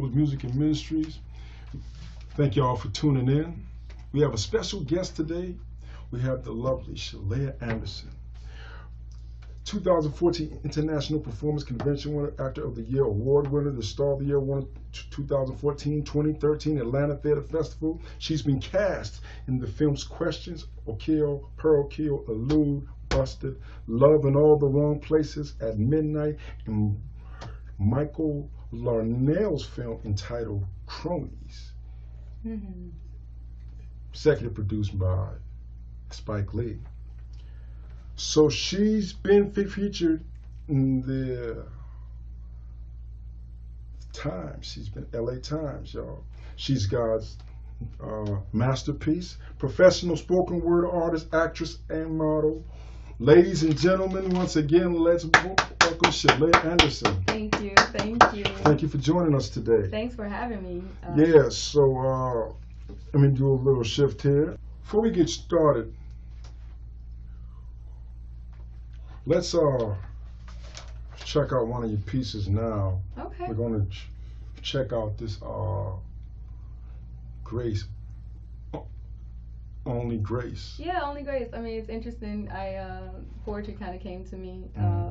Music and Ministries. Thank y'all for tuning in. We have a special guest today. We have the lovely Shaleya Anderson, 2014 International Performance Convention winner, Actor of the Year Award winner, the Star of the Year winner, 2014, 2013 Atlanta Theater Festival. She's been cast in the films Questions, Okio, Pearl Kill, Elude, Busted, Love in All the Wrong Places, At Midnight, and Michael Larnell's film entitled Cronies. Executive produced by Spike Lee. So she's been featured in the Times. She's been LA Times, y'all. She's God's masterpiece, professional spoken word artist, actress, and model. Ladies and gentlemen, once again, let's welcome Shaleya Anderson. Thank you, thank you. Thank you for joining us today. Thanks for having me. Yeah, so let me do a little shift here. Before we get started, let's check out one of your pieces now. Okay. We're going to check out this Grace. Only Grace. Yeah, Only Grace. I mean, it's interesting. Poetry kind of came to me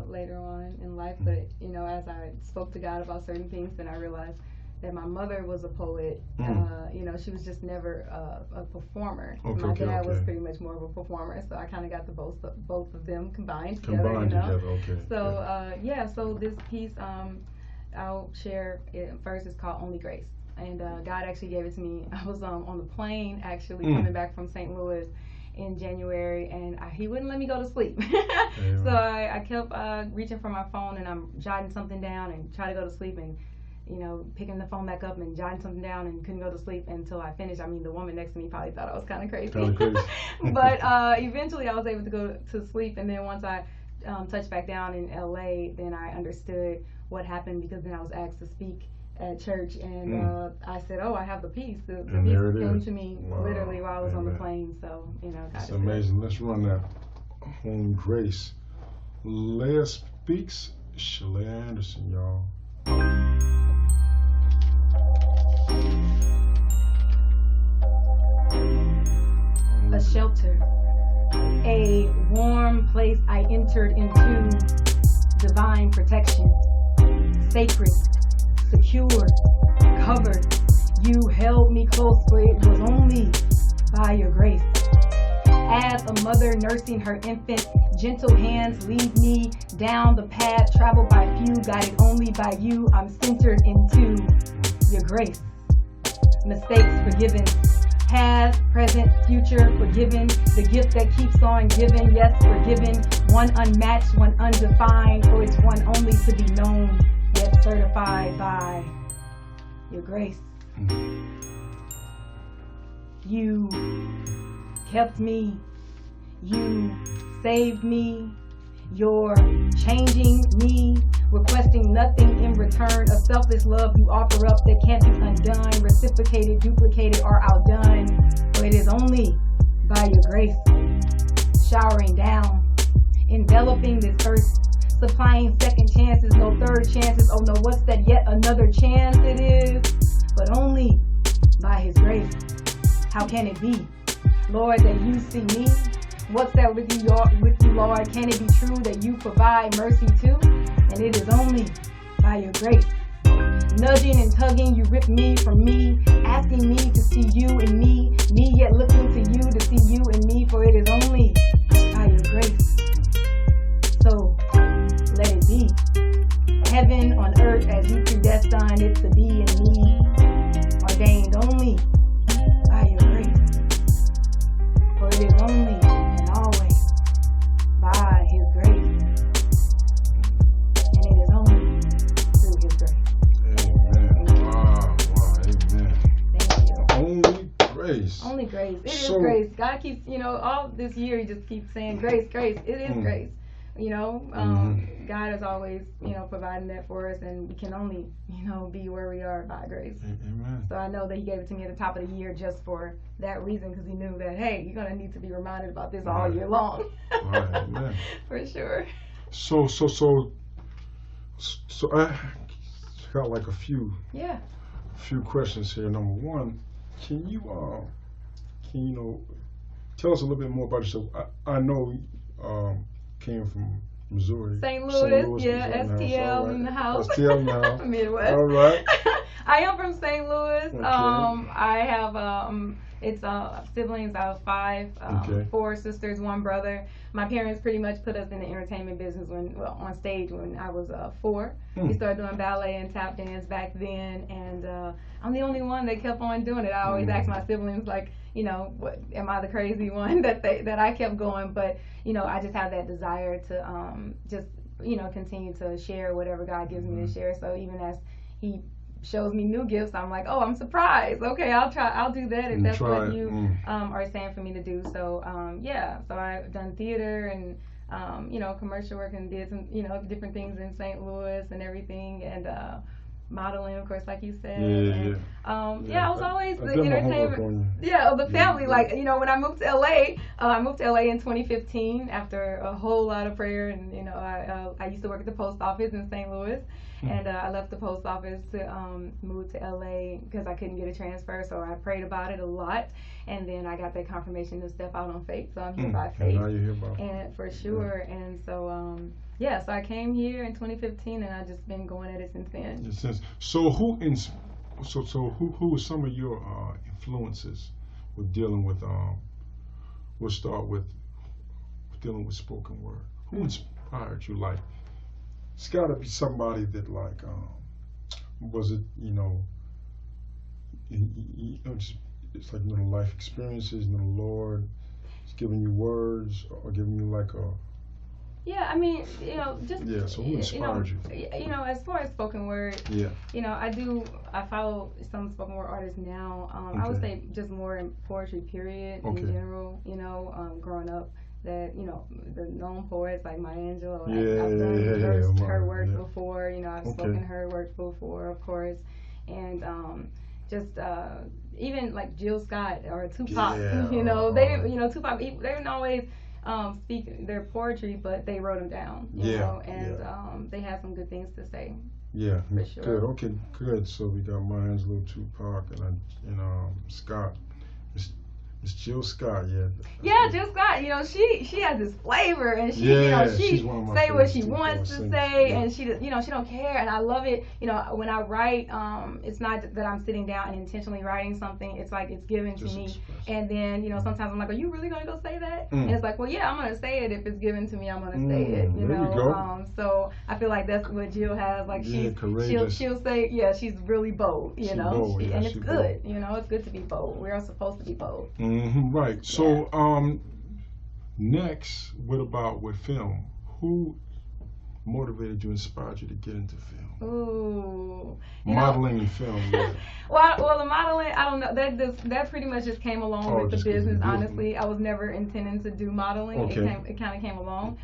later on in life, but you know, as I spoke to God about certain things, then I realized that my mother was a poet. You know, she was just never a performer. Okay, my dad was pretty much more of a performer, so I kind of got the both of them combined together. Okay. So yeah, so this piece I'll share it first. It's called Only Grace. And God actually gave it to me. I was on the plane actually coming back from St. Louis in January, and he wouldn't let me go to sleep. So I kept reaching for my phone, and I'm jotting something down and try to go to sleep, and you know, picking the phone back up and jotting something down, and couldn't go to sleep until I finished. I mean, the woman next to me probably thought I was kind of crazy. But eventually I was able to go to sleep, and then once I touched back down in LA, then I understood what happened, because then I was asked to speak at church, and I said, "Oh, I have the piece." The piece came to me literally while I was on the plane. So you know, God, it's amazing. Let's run that. Only Grace. LEYA speaks. Shaleya Anderson, y'all. A shelter, a warm place I entered into, divine protection, sacred, secure, covered. You held me close, for it was only by your grace. As a mother nursing her infant, gentle hands lead me down the path traveled by few, guided only by you. I'm centered into your grace. Mistakes forgiven, past, present, future forgiven. The gift that keeps on giving, yes, forgiven. One unmatched, one undefined, for it's one only to be known, yet certified by your grace. You kept me, you saved me, you're changing me, requesting nothing in return. A selfless love you offer up that can't be undone, reciprocated, duplicated, or outdone. For it is only by your grace, showering down, enveloping this earth, supplying second chances, no third chances. Oh no, what's that? Yet another chance it is, but only by his grace. How can it be, Lord, that you see me? What's that with you, Lord? Can it be true that you provide mercy too? And it is only by your grace. Nudging and tugging, you rip me from me, asking me to see you in me yet looking to you to see you in me, for it is only by your grace. So let it be. Heaven on earth as you predestined it to be in me, ordained only by your grace. For it is only and always by his grace. And it is only through his grace. Amen. Wow, amen. Thank you. Only grace. Only grace. It is grace. God keeps, you know, all this year he just keeps saying grace, grace. It is grace. You know, God is always, you know, providing that for us, and we can only, you know, be where we are by grace. Amen. So I know that he gave it to me at the top of the year just for that reason, because he knew that, hey, you're going to need to be reminded about this all year long. Right, amen. For sure. So I got like a few few questions here. Number one, can you tell us a little bit more about yourself? I know came from Missouri. St. Louis, yeah, Missouri STL in the house. STL in the house. Midwest. All right. I am from St. Louis. Okay. I have it's siblings. I have 5, Okay. 4 sisters, 1 brother. My parents pretty much put us in the entertainment business on stage when I was 4. We started doing ballet and tap dance back then, and I'm the only one that kept on doing it. I always ask my siblings, like, what, am I the crazy one that I kept going? But I just have that desire to just continue to share whatever God gives me to share. So even as He shows me new gifts, I'm like, oh, I'm surprised. Okay, I'll do that if that's what you are saying for me to do. So so I've done theater and commercial work, and did some different things in St. Louis and everything, and modeling, of course, like you said. I was always the entertainment. The family. Like, when I moved to LA, I moved to LA in 2015 after a whole lot of prayer, and I used to work at the post office in St. Louis. And I left the post office to move to LA because I couldn't get a transfer, so I prayed about it a lot, and then I got that confirmation to step out on faith. So I'm here by faith, and now you're here by and for sure. Yeah. And so so I came here in 2015, and I've just been going at it since then. So who were some of your influences with dealing with we'll start with dealing with spoken word? Who inspired you? Like, it's got to be somebody that, like, was it, it's like little life experiences, the Lord is giving you words or giving you like a. Yeah, I mean, just. Yeah, so who inspired you? As far as spoken word, yeah. I follow some spoken word artists now. Okay. I would say just more in poetry, period, in general, growing up. That the known poets like Maya Angelou, I've done her work before. I've spoken her work before, of course, and just even like Jill Scott or Tupac. Tupac. They didn't always speak their poetry, but they wrote them down. They had some good things to say. Yeah, for sure. Good. Okay, good. So we got Maya Angelou, Tupac, and Scott. It's Jill Scott, Jill Scott. She has this flavor, and she say what she wants to say, and she don't care, and I love it. When I write, it's not that I'm sitting down and intentionally writing something. It's like it's given to me, and then sometimes I'm like, are you really gonna go say that? And it's like, well, yeah, I'm gonna say it if it's given to me. I'm gonna say it. There you go. So I feel like that's what Jill has. Like she'll say, she's really bold. She's bold, and it's good. Bold. It's good to be bold. We are supposed to be bold. Right. So, next, what about with film? Who motivated you, inspired you to get into film? Ooh. Modeling and film. Yeah. Well, the modeling, I don't know. That pretty much just came along with the business. Honestly, I was never intending to do modeling. Okay. It kind of came along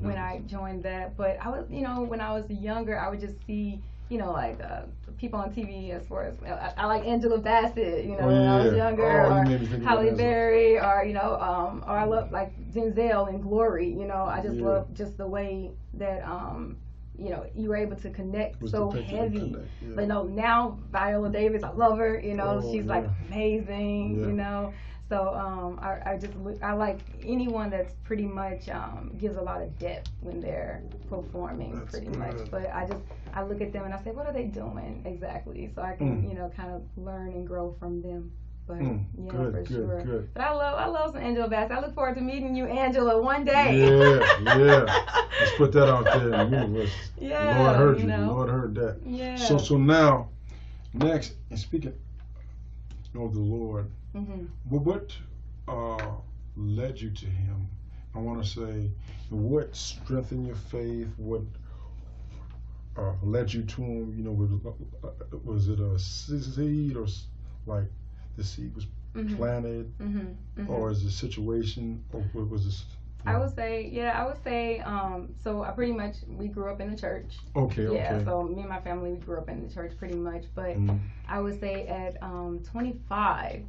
when I joined that. But I was, when I was younger, I would just see. Like people on TV, as far as I like Angela Bassett, when I was younger, or Halle Berry, or or I love like Denzel in Glory. I just love just the way that you were able to connect so heavy. But now Viola Davis, I love her. She's like amazing. So I like anyone that's pretty much gives a lot of depth when they're performing. That's pretty much. But I look at them and I say, what are they doing exactly? So I can kind of learn and grow from them. But for sure. Good. But I love some Angela Bassett. I look forward to meeting you, Angela, one day. Yeah. Let's put that out there in the universe. Yeah. Lord heard you. Lord heard that. Yeah. So now, next, and speaking of the Lord, what led you to Him? I want to say, what strengthened your faith? What led you to Him? Was it a seed, or like the seed was planted, or is it a situation, or what was this? I would say, so I pretty much, we grew up in the church. Okay. So me and my family, we grew up in the church pretty much, but I would say at 25,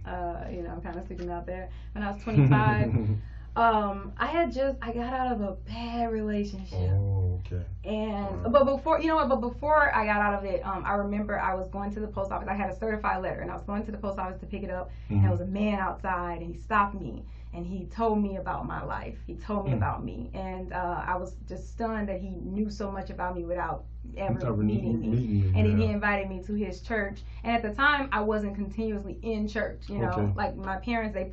I'm kind of sticking out there. When I was 25, I got out of a bad relationship. Oh, okay. And but before I got out of it, I remember I was going to the post office. I had a certified letter, and I was going to the post office to pick it up. And there was a man outside, and he stopped me, and he told me about my life. He told me about me, and I was just stunned that he knew so much about me without ever meeting me. And then he invited me to his church. And at the time, I wasn't continuously in church. You know, like my parents, they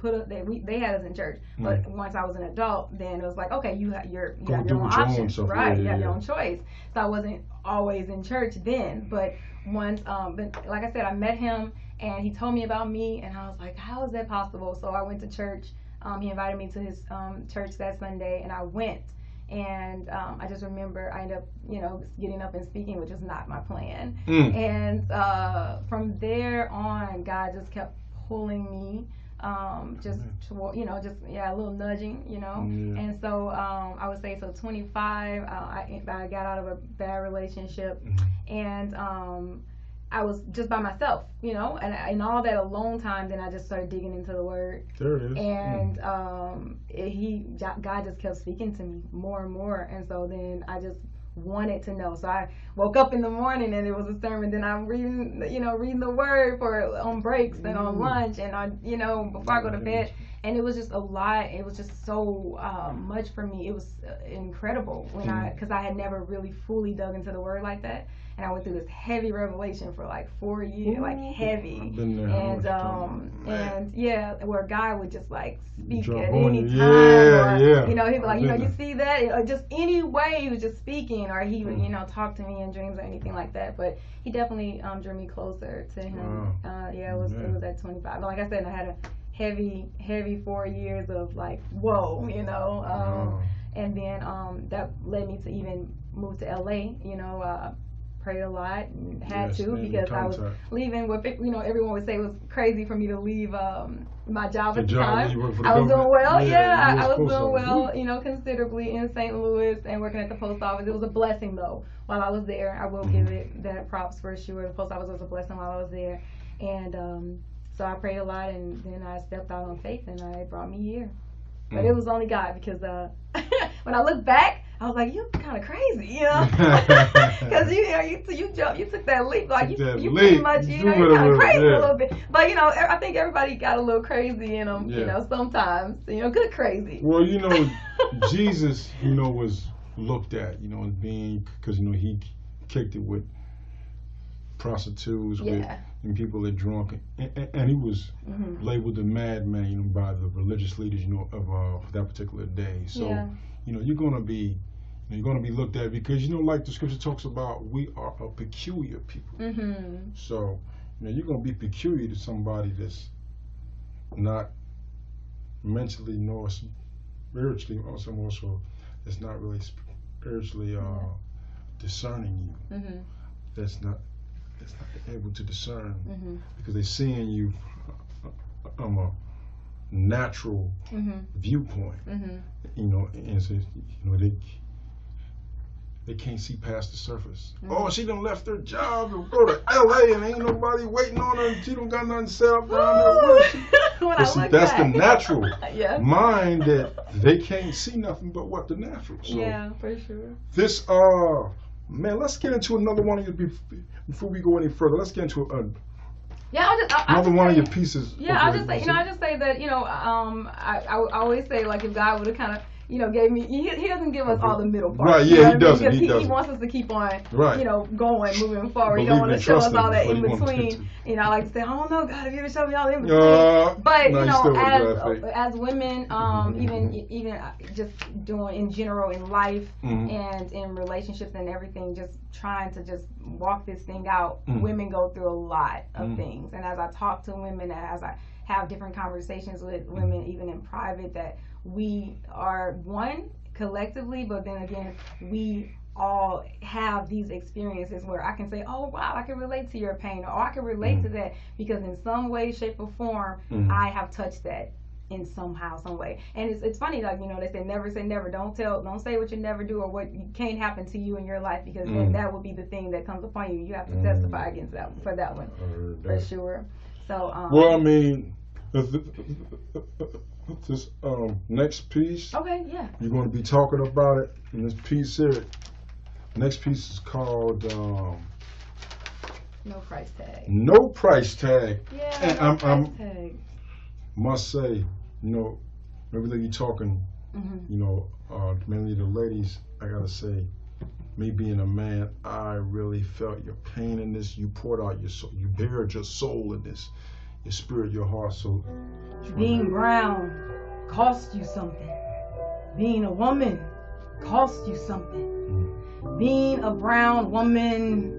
had us in church. But once I was an adult, then it was like, okay, you have your own options, right? You have your own choice. So I wasn't always in church then. But once, but like I said, I met him, and he told me about me, and I was like, how is that possible? So I went to church. He invited me to his church that Sunday, and I went. And I just remember I ended up, getting up and speaking, which is not my plan. And from there on, God just kept pulling me, just a little nudging, And so I would say, 25, I got out of a bad relationship, and I was just by myself, and in all that alone time, then I just started digging into the Word. There it is. And God just kept speaking to me more and more, and so then I just wanted to know. So I woke up in the morning and it was a sermon. Then I'm reading the Word on breaks and on lunch, and before I go to bed. And it was just a lot. It was just so much for me. It was incredible because I had never really fully dug into the Word like that. And I went through this heavy revelation for like 4 years, like heavy. I've been there. Where God would just like speak at on any you. time. Yeah. He'd be like, you see that? Or just any way he was just speaking, or he would, talk to me in dreams or anything like that. But he definitely drew me closer to him. Wow. It was at 25. But like I said, I had a heavy 4 years of like, whoa, and then that led me to even move to LA, prayed a lot and had to, because I was leaving what everyone would say was crazy for me to leave my job at the time. I was doing well, I was doing well, considerably in St. Louis and working at the post office. It was a blessing though while I was there. I will give it that props for sure. The post office was a blessing while I was there, and so I prayed a lot, and then I stepped out on faith, and it brought me here. But it was only God, because when I look back, I was like, you kind of crazy, because you took that leap, like you pretty much, you're kind of crazy a little bit. But I think everybody got a little crazy in them, sometimes, good crazy. Well, Jesus, was looked at, as being, because he kicked it with prostitutes, and people that drunk, and he was labeled a madman, by the religious leaders, of that particular day. So, you're gonna be looked at, because like the scripture talks about, we are a peculiar people. So, you're gonna be peculiar to somebody that's not mentally nor spiritually, also that's not really spiritually discerning you. That's not able to discern, because they're seeing you from a natural viewpoint, and so, they can't see past the surface. Oh, she done left her job and go to LA, and ain't nobody waiting on her, and she don't got nothing set up down there. But see, that's the natural mind, that they can't see nothing but what the natural. So for sure. This man, let's get into another one of your, before we go any further. Let's get into another one of your pieces. I'll just say that I always say, like, if God would have kind of gave me, he doesn't give us all the middle part. Right, he doesn't. He wants us to keep on, going, moving forward. He don't want to show us all that in between. I like to say, oh no, God, if you ever show me all the in between. But as women, even just doing in general in life and in relationships and everything, just trying to just walk this thing out. Women go through a lot of things, and as I talk to women, as I have different conversations with women, even in private, that we are one collectively, but then again, we all have these experiences where I can say, oh wow, I can relate to your pain, or I can relate to that, because in some way, shape, or form, I have touched that in somehow, some way. And it's funny, like, they say never say never. Don't say what you never do, or what can't happen to you in your life, because then that will be the thing that comes upon you. You have to testify against that, for that one, for sure. So well, I mean, This next piece. Okay, yeah. You're going to be talking about it in this piece here. Next piece is called No price tag. No Price Tag. Yeah, and no price tag. Must say, everything you're talking, mainly the ladies, I gotta say, me being a man, I really felt your pain in this. You poured out your soul, you bared your soul in this, your spirit, your heart. So being brown cost you something. Being a woman cost you something. Being a brown woman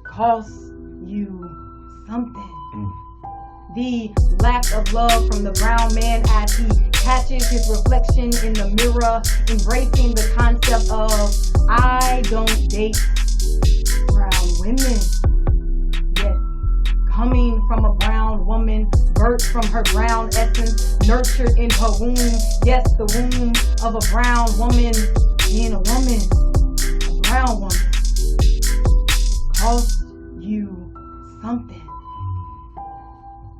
costs you something. The lack of love from the brown man as he catches his reflection in the mirror, embracing the concept of I don't date brown women. Yet coming from a brown woman, birthed from her brown essence, nurtured in her womb. Yes, the womb of a brown woman. Being a woman, a brown woman, costs you something.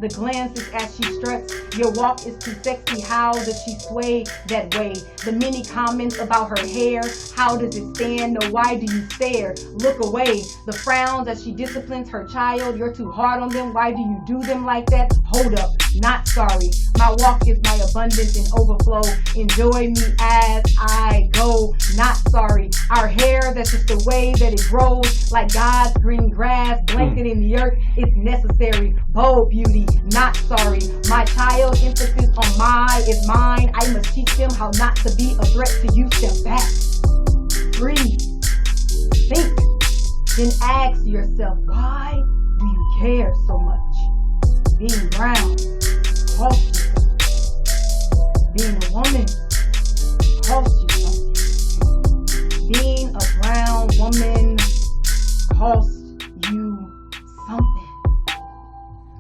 The glances as she struts, your walk is too sexy, how does she sway that way? The many comments about her hair, how does it stand? No, why do you stare? Look away. The frowns as she disciplines her child, you're too hard on them, why do you do them like that? Hold up, not sorry. My walk is my abundance and overflow. Enjoy me as I go, not sorry. Our hair, that's just the way that it grows, like God's green grass, blanketing the earth, it's necessary. Bold beauty, not sorry. My child, emphasis on my is mine. I must teach them how not to be a threat to you. Step back, breathe, think, then ask yourself, why do you care so much? Being brown costs you something. Being a woman costs you something. Being a brown woman costs you something.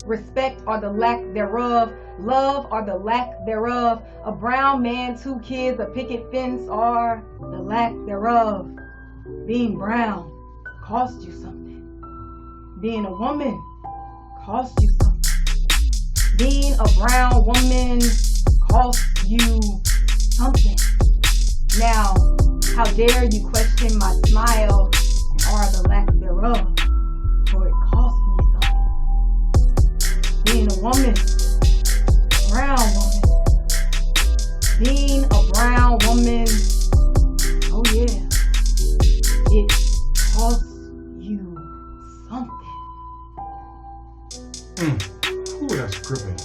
Respect or the lack thereof, love or the lack thereof, a brown man, 2 kids, a picket fence or the lack thereof. Being brown costs you something. Being a woman costs you something. Being a brown woman costs you something. Now, how dare you question my smile or the lack thereof, for it costs me something. Being a woman, brown woman, being a brown woman, oh yeah, it costs you something. Ooh, that's gripping.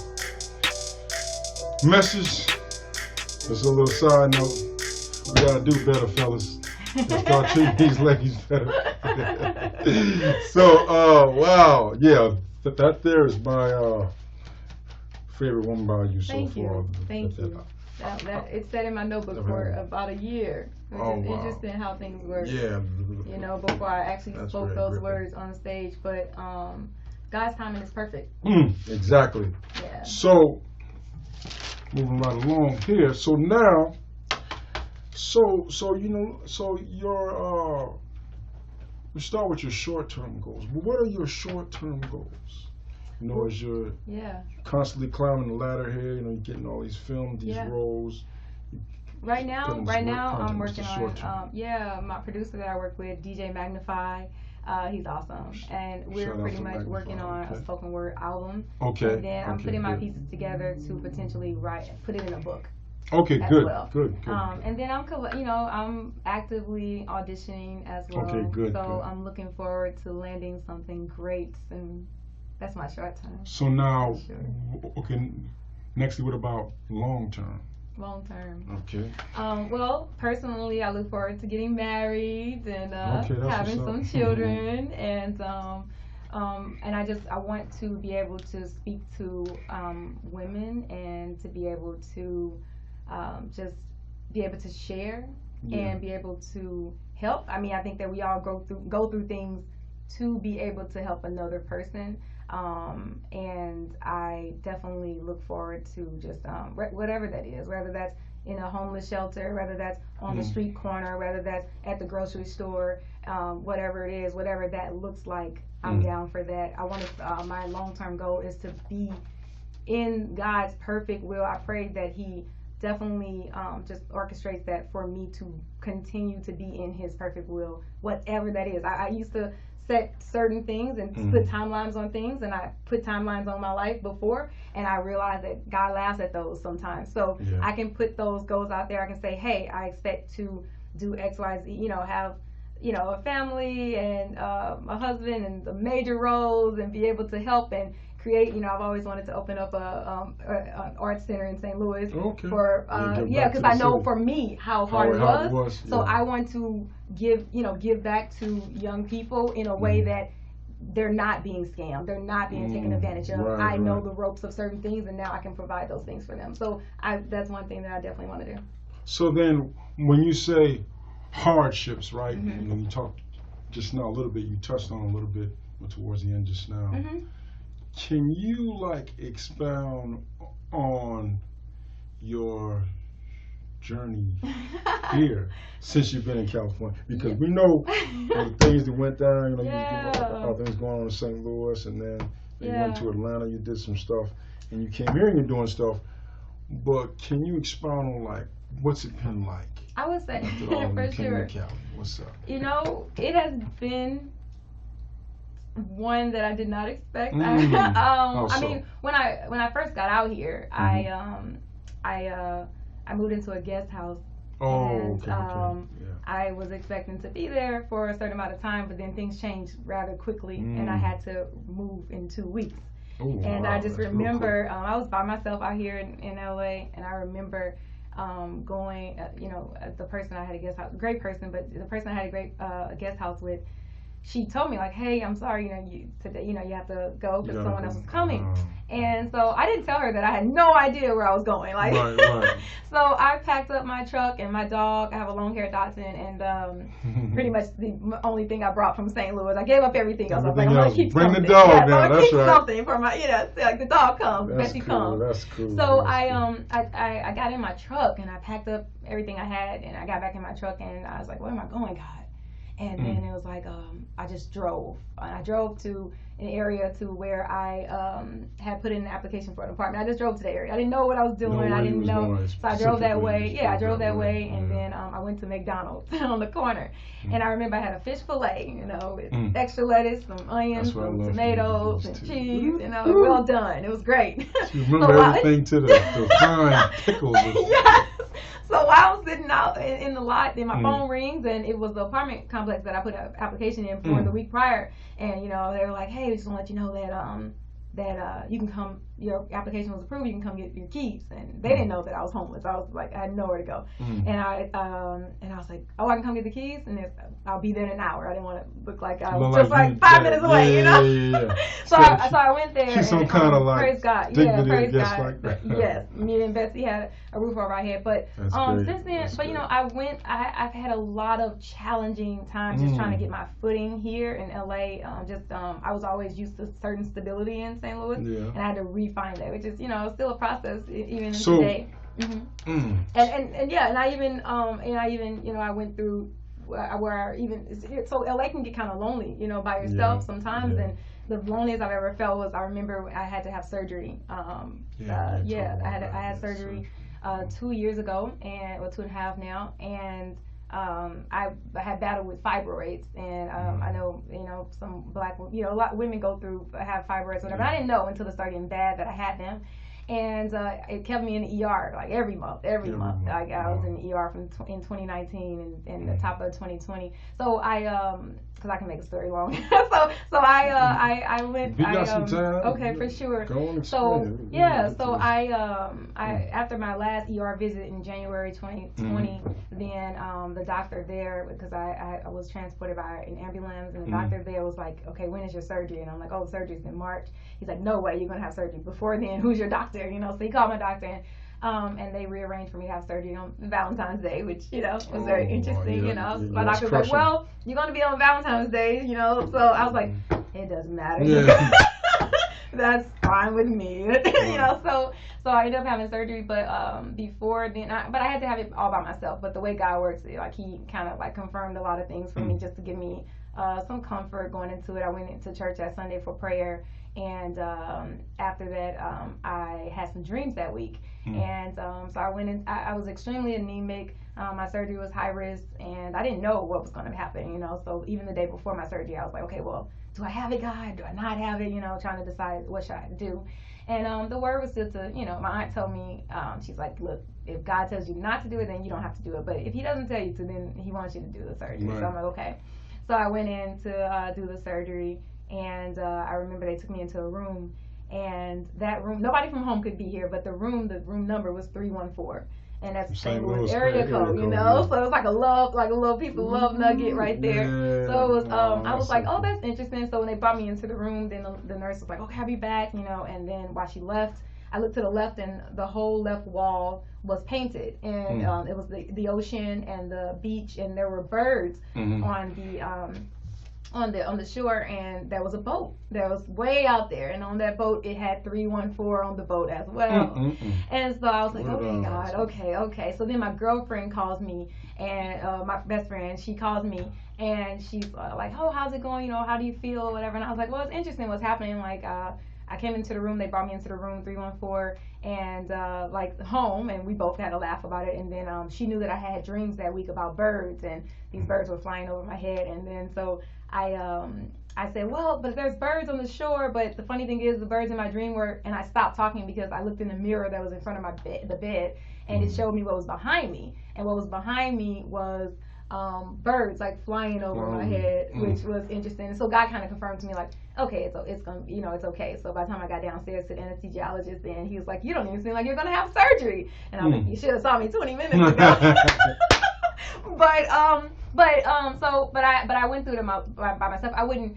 Message. Just a little side note. We gotta do better, fellas. Let's start treating these ladies better. So, wow, yeah, that there is my favorite woman by you so far. Thank you. That it's set in my notebook for about a year. Which is interesting how things work. Yeah. Before I actually spoke those words on stage, but God's timing is perfect. Exactly. Yeah. So, moving right along here. So now, your we start with your short-term goals. But what are your short-term goals? As you're constantly climbing the ladder here, you're getting all these films, these roles. Right now, I'm working on my producer that I work with, DJ Magnify. He's awesome, and we're pretty much working on a spoken word album. Okay. And then I'm putting my pieces together to potentially put it in a book. Okay, as good, well. good. And then I'm actively auditioning as well. Okay, good. So good. I'm looking forward to landing something great, and that's my short term. So now, okay, nextly, what about long term? Long term. Okay. Well, personally, I look forward to getting married and having some children, and I want to be able to speak to women and to be able to just be able to share and be able to help. I mean, I think that we all go through things to be able to help another person. And I definitely look forward to just whatever that is, whether that's in a homeless shelter, whether that's on the street corner, whether that's at the grocery store, whatever it is, whatever that looks like, I'm down for that. I want to, my long-term goal is to be in God's perfect will, I pray that He definitely just orchestrates that for me to continue to be in His perfect will, whatever that is. I used to set certain things and put timelines on things, and I put timelines on my life before, and I realized that God laughs at those sometimes. So I can put those goals out there. I can say, hey, I expect to do X, Y, Z, you know, have, you know, a family and a husband and the major roles, and be able to help and create. You know, I've always wanted to open up an art center in St. Louis for because I know for me how hard it was. So I want to give back to young people in a way that they're not being scammed, they're not being taken advantage of. I know the ropes of certain things, and now I can provide those things for them. So that's one thing that I definitely want to do. So then, when you say hardships, right? You know, you talked just now a little bit. You touched on a little bit towards the end just now. Can you like expound on your journey here since you've been in California? Because we know the things that went down. You know, you things going on in St. Louis, and then you went to Atlanta. You did some stuff, and you came here and you're doing stuff. But can you expound on like what's it been like? I would say for sure. What's up? You know, it has been one that I did not expect. I mean, when I first got out here, I moved into a guest house. I was expecting to be there for a certain amount of time, but then things changed rather quickly, and I had to move in 2 weeks. I just remember I was by myself out here in LA, and I remember going, the person I had a guest house, great person, but the person I had a great guest house with, she told me like, hey, I'm sorry, today, you have to go because someone else was coming. And so I didn't tell her that I had no idea where I was going. Like, so I packed up my truck and my dog. I have a long-haired Dachshund, and pretty much the only thing I brought from St. Louis. I gave up everything else. I was like, I'm gonna keep Bring something. the dog down. That's right. Something for my, like the dog comes, Bessie comes. That's cool. So I got in my truck and I packed up everything I had, and I got back in my truck and I was like, where am I going, God? And then it was like, I just drove. I drove to an area to where I had put in an application for an apartment. I just drove to the area. I didn't know what I was doing. I didn't know. So I drove that way. Yeah, I drove that way. And then I went to McDonald's on the corner. And I remember I had a fish fillet, with extra lettuce, some onions, some tomatoes, and cheese. Well done. It was great. You remember everything to the fine pickles. Yes. So I was sitting out in the lot, then my phone rings, and it was the apartment complex that I put an application in for the week prior. And they were like, "Hey, we just want to let you know that you can come. Your application was approved. You can come get your keys." And they didn't know that I was homeless. I was like, I had nowhere to go. And I was like, "Oh, I can come get the keys, and I'll be there in an hour." I didn't want to look like I was just like 5 minutes away, So I went there. She's some kind of like praise God, praise God. Like that. Yes, me and Betsy had a roof over our head. But since then, I've had a lot of challenging times just trying to get my footing here in LA. I was always used to certain stability in St. Louis, and I had to refine that, which is still a process even today. I went through so LA can get kind of lonely, by yourself sometimes, and the loneliest I've ever felt was, I remember I had to have surgery. I had surgery 2 years ago, and 2.5 now, and I had battled with fibroids, and I know some black, a lot of women have fibroids, whatever. I didn't know until it started getting bad that I had them. And it kept me in the ER like every month. Like I was in the ER in 2019 and the top of 2020. So because I can make a story long. so I went. We got some time. Okay, for sure. Go on, after my last ER visit in January 2020, then the doctor there, because I was transported by an ambulance, and the doctor there was like, "Okay, when is your surgery?" And I'm like, "Oh, the surgery's in March." He's like, "No way, you're gonna have surgery before then. Who's your doctor?" So he called my doctor, and they rearranged for me to have surgery on Valentine's Day, which was very interesting. My doctor was like, "Well, you're gonna be on Valentine's Day, So I was like, "It doesn't matter. That's fine with me." So I ended up having surgery, but before then, but I had to have it all by myself. But the way God works, like He kind of like confirmed a lot of things for me, just to give me some comfort going into it. I went into church that Sunday for prayer, and after that, I had some dreams that week. And so I went in. I was extremely anemic. My surgery was high risk, and I didn't know what was going to happen. You know, so even the day before my surgery, I was like, okay, well, do I have it, God? Do I not have it? You know, trying to decide what should I do. And the word was just to, you know, my aunt told me, she's like, look, if God tells you not to do it, then you don't have to do it. But if he doesn't tell you to, then he wants you to do the surgery. Right. So I'm like, okay. So I went in to do the surgery, and I remember they took me into a room, and that room, nobody from home could be here, but the room number was 314. And that's the St. Louis area code, you know. Yeah. So it was like a little piece of love nugget right there. Yeah. So it was, I was like, oh, that's interesting. So when they brought me into the room, then the nurse was like, okay, I'll be back, you know. And then while she left, I looked to the left, and the whole left wall was painted, and it was the ocean and the beach, and there were birds on the shore, and there was a boat that was way out there, and on that boat it had 314 on the boat as well. And so I was like, okay, God, okay. So then my girlfriend calls me, and my best friend, she calls me, and she's like, oh, how's it going? You know, how do you feel? Whatever. And I was like, well, it's interesting what's happening. Like, I came into the room, they brought me into the room 314, and like home, and we both had a laugh about it. And then she knew that I had dreams that week about birds, and these birds were flying over my head. And then so I said, well, but there's birds on the shore. But the funny thing is, the birds in my dream were, and I stopped talking because I looked in the mirror that was in front of the bed, and it showed me what was behind me. And what was behind me was birds like flying over my head, which was interesting. And so God kind of confirmed to me, like, okay, it's gonna, you know, it's okay. So by the time I got downstairs to the anesthesiologist, then he was like, you don't even seem like you're gonna have surgery. And I was like, you should have saw me 20 minutes ago. But I went through it by myself. I wouldn't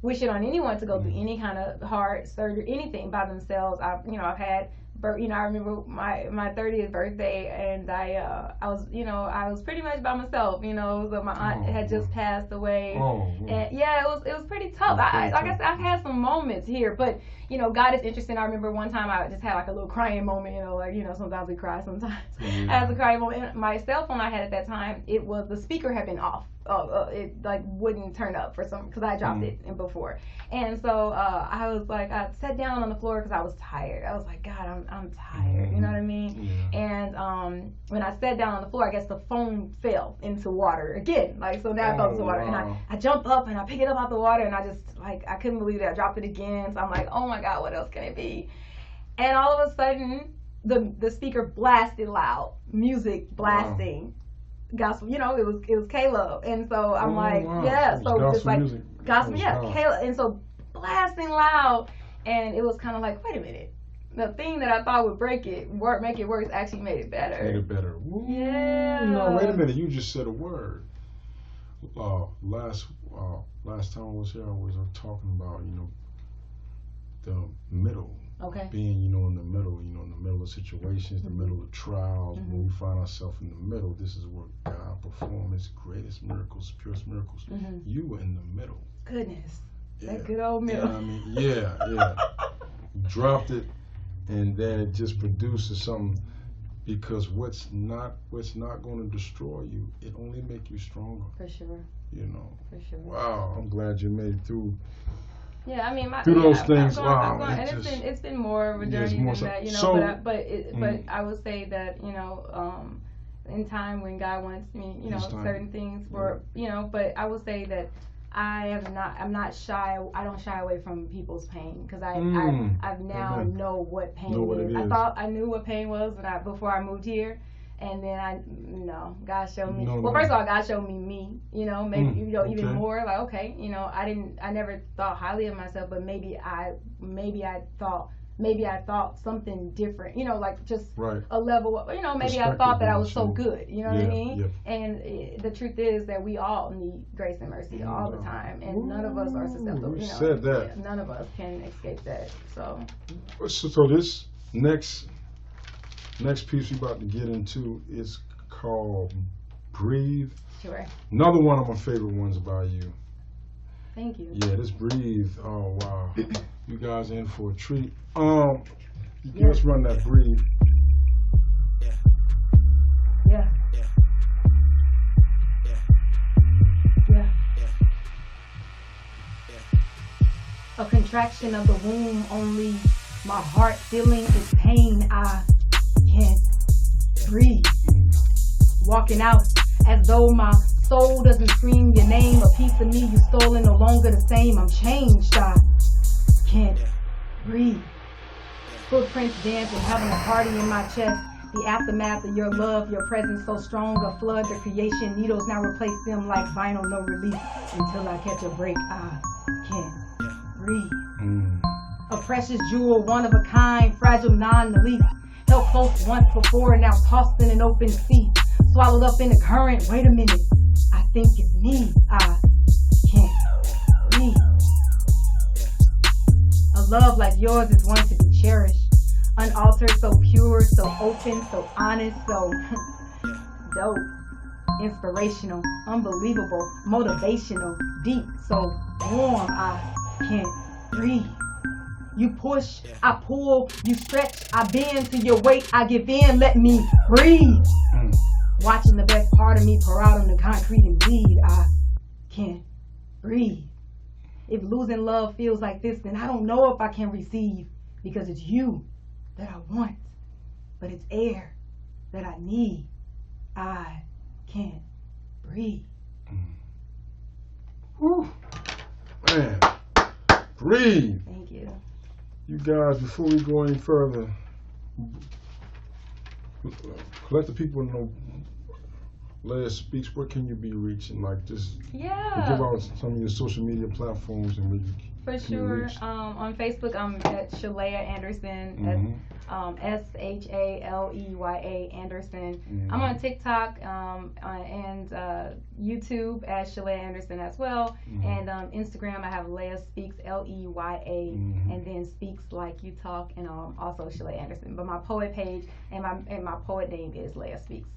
wish it on anyone to go through any kind of hard surgery, anything by themselves. I've had, you know, I remember my 30th birthday, and I was pretty much by myself, you know. So my aunt had just passed away, and yeah, it was pretty tough. Like I said, I've had some moments here, but you know, God is interesting. I remember one time I just had like a little crying moment, you know, like, you know, sometimes we cry sometimes. I had a crying moment. And my cell phone I had at that time, the speaker had been off. It like wouldn't turn up for some, because I dropped it before. And so I was like, I sat down on the floor because I was tired. I was like, God, I'm tired. You know what I mean? Yeah. And when I sat down on the floor, I guess the phone fell into water again. Like, so now I fell into water. Wow. And I jumped up and I picked it up out the water, and I just, like, I couldn't believe it. I dropped it again. So I'm like, oh my God, what else can it be? And all of a sudden, the speaker blasted loud, music blasting. Wow. Gospel, you know, it was K-Love, and so I'm yeah, so just like music. Gospel, yeah, K-Love, and so blasting loud, and it was kind of like, wait a minute, the thing that I thought would make it worse actually made it better. Woo. Yeah. No, wait a minute, you just said a word. Last time I was here, I was talking about, you know, the middle. Okay. Being, you know, in the middle of situations, the middle of trials, when we find ourselves in the middle, this is where God performs His greatest miracles, purest miracles. You were in the middle. Goodness. Yeah. That good old middle. I mean, yeah. You dropped it, and then it just produces something, because what's not going to destroy you, it only make you stronger. For sure. You know. For sure. Wow, I'm glad you made it through. Yeah, I mean, through those things. Wow, it's been more of a journey than that, you know. So, but I would say that, you know, in time when God wants me, you know, certain things for, you know. But I would say that I'm not shy. I don't shy away from people's pain, because I now know what pain is. I thought I knew what pain was before I moved here. And then God showed me. First of all, God showed me, you know, maybe even more. Like, okay, you know, I never thought highly of myself, but maybe I thought something different, you know, like just a level, you know, maybe I thought that I was so good, you know what I mean? Yeah. And the truth is that we all need grace and mercy all the time, and none of us are susceptible. You know, said that. None of us can escape that. So this next piece we're about to get into is called Breathe. Sure. Another one of my favorite ones by you. Thank you. Yeah, this Breathe. Oh, wow. You guys are in for a treat. Let's run that Breathe. Yeah. contraction of the womb, only my heart feeling its pain. I can't breathe. Walking out as though my soul doesn't scream your name. A piece of me you stolen, no longer the same. I'm changed. I can't breathe. Footprints dance and having a party in my chest. The aftermath of your love, your presence so strong, a flood, the creation needles now replace them like vinyl, no relief until I catch a break. I can't breathe. A precious jewel, one of a kind, fragile, non-relief. Held close once before, now tossed in an open sea. Swallowed up in the current, wait a minute, I think it's me. I can't breathe. A love like yours is one to be cherished. Unaltered, so pure, so open, so honest, so dope, inspirational, unbelievable, motivational, deep, so warm. I can't breathe. You push, I pull, you stretch, I bend to your weight, I give in, let me breathe. Watching the best part of me pour out on the concrete and bleed. I can't breathe. If losing love feels like this, then I don't know if I can receive, because it's you that I want, but it's air that I need. I can't breathe. Whew. Man, breathe. Thank you. You guys, before we go any further, let the people know, LEYA Speaks, where can you be reaching? Like, just give out some of your social media platforms and we for sure. On Facebook, I'm at Shaleya Anderson. That's SHALEYA Anderson. I'm on TikTok and YouTube as Shaleya Anderson as well. And Instagram, I have LEYA Speaks, LEYA, and then Speaks Like You Talk, and also Shaleya Anderson. But my poet page and my poet name is LEYA Speaks.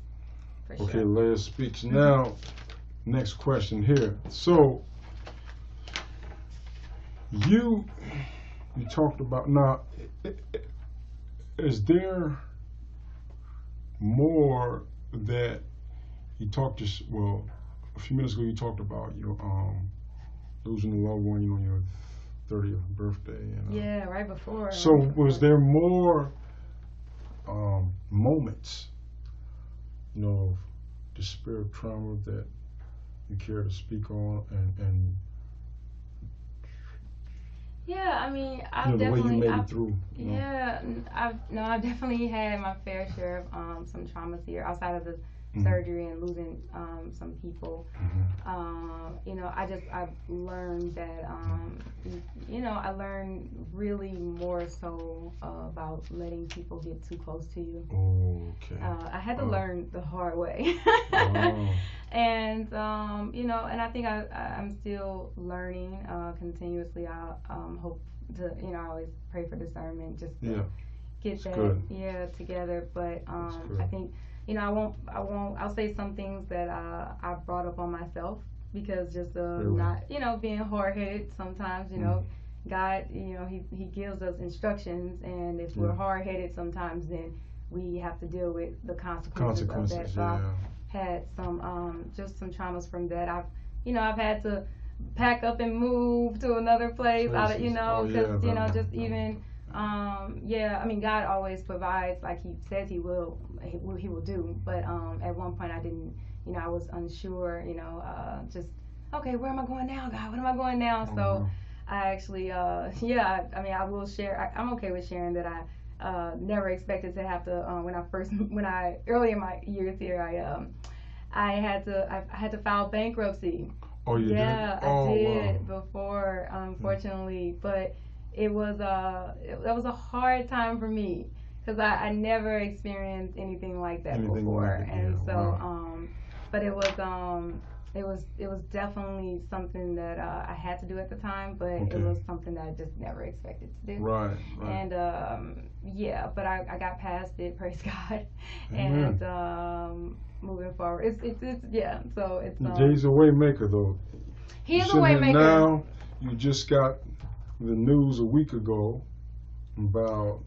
For sure. Okay, LEYA Speaks. Now, next question here. So, you talked about, now, is there more that you talked to, well, a few minutes ago you talked about your losing a loved one on your 30th birthday. And, yeah, right before. So was there more moments, you know, despair, trauma that you care to speak on, and yeah, I mean, I've the definitely, way you made it through. Yeah, I've definitely had my fair share of some traumas here outside of the surgery and losing some people. You know, I've learned that you know, I learned really more so about letting people get too close to you. Okay. I had to learn the hard way. And you know, and I think I'm still learning continuously. I hope to, you know, I always pray for discernment just to get that together. But I think, you know, I'll say some things that I brought up on myself, because just not, you know, being hard-headed sometimes, you know, God, you know, he gives us instructions, and if we're hard-headed sometimes, then we have to deal with the consequences of that. So I've had some just some traumas from that. I've had to pack up and move to another place out of, you know, because you know, just even I mean, God always provides, like he says he will do, but at one point I didn't, you know, I was unsure, you know, just okay, where am I going now, God? What am I going now? So I actually I mean, I will share, I'm okay with sharing that I never expected to have to when I early in my years here, I had to file bankruptcy. Oh, you did? I did before, unfortunately, but it was that was a hard time for me, because I never experienced anything like that before, and so but it was definitely something that I had to do at the time, but it was something that I just never expected to do. Right. And but I got past it, praise God. And moving forward, it's so it's Jay's a way maker, though. He's a way maker. Now you just got the news a week ago about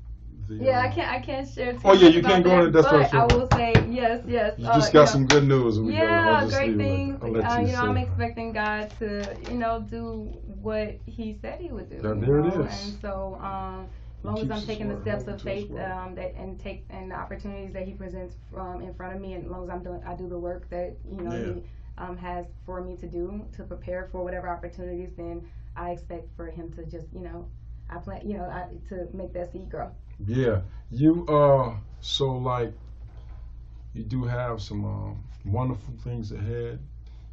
Yeah, I can't share too Oh yeah, much you about can't go that, into that but stuff. I will say yes. You just got some good news. Yeah, great thing. I'll let you say. I'm expecting God to, do what He said He would do. There it is. And so, as long as I'm taking the steps of faith, and the opportunities that He presents in front of me, and as long as I do the work that He has for me to do to prepare for whatever opportunities, then I expect for Him to just, I plan, to make that seed grow. Yeah, you so like you do have some wonderful things ahead.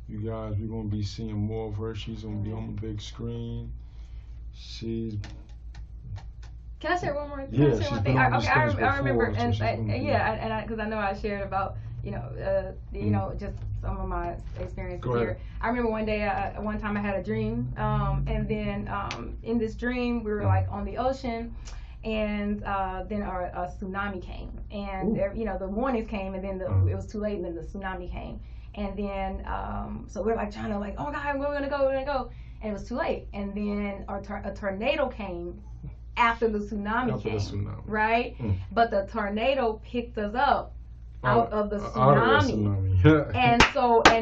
You guys, we're gonna be seeing more of her. She's gonna be on the big screen. She's. Can I share one more? Yeah, she's been on the stage I remember, before, and because I know I shared about just some of my experiences here. I remember one time I had a dream, and then in this dream we were like on the ocean, and then a tsunami came, and the warnings came, and then it was too late, and then the tsunami came, and then so we're like trying to like, oh God, we're gonna go, and it was too late, and then a tornado came after the tsunami came, right? But the tornado picked us up out of the tsunami. And